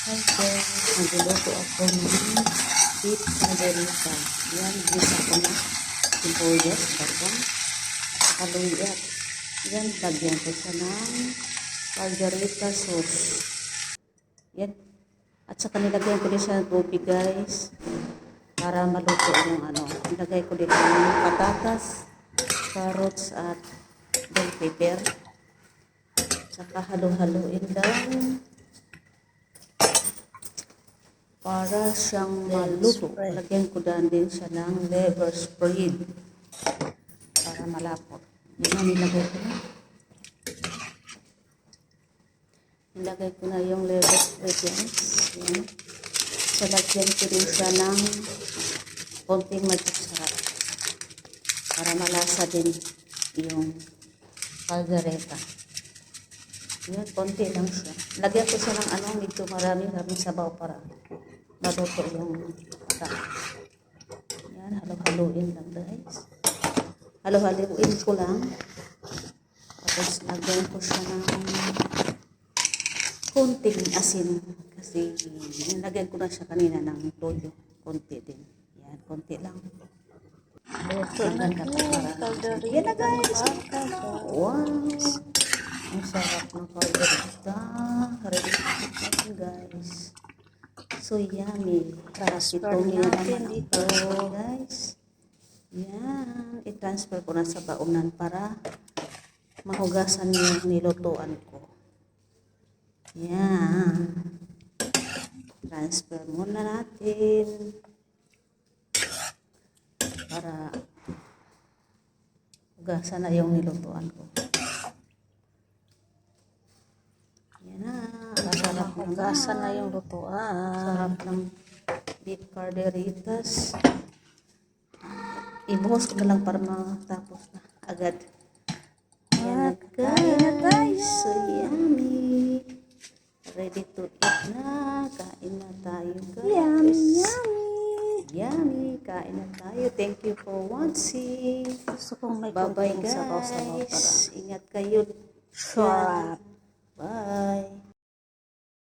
Hi guys, nagluluto ako ng beef margarita. Yan, gisa ko na sibuyas, bawang, saka luya. Yan, lagyan ko siya ng margarita sauce. Yan. At saka nilagyan ko din siya ng tubig guys, para maluto yung ano. Nilagay ko din ng patatas, carrots at bell pepper. Saka halo-haloin lang para siyang maluto. Lagyan ko din siya ng liver spread para malapot. Yan na, nilagay ko na. Nilagay ko na yung liver spread yan. Yan. So, lagyan ko din siya ng konting magic sarap para malasa din yung caldereta. Yan, konti lang siya. Lagyan ko siya ng medyo marami sabaw para maluto yung pata. Yan, halo-haloin lang guys. Halo-haloin ko lang. Tapos lagyan ko siya ng konting asin. Kasi nilagyan ko na siya kanina ng toyo. Konti din. Yan, konti lang. Luto na ito. Yan na guys. Wow. Ang sarap ng caldereta. Ready na guys. So yummy. Transfer natin dito guys. Yan. I-transfer ko na sa baunan para mahugasan yung nilutuan ko. Yan. Transfer muna natin para hugasan na yung nilutuan ko. Yan na. Sarap ng hugasan na yung lutuan. sarap ng beef carderitas. Ibuhos ko na lang para matapos na agad. Yan na guys. So yummy. Ready to eat na. Kain na tayo guys. Yummy. Yummy. Kain na tayo. Thank you for watching. Gusto kong may Bye bye konting sabaw-sabaw para guys. Ingat kayo. sarap. Bye.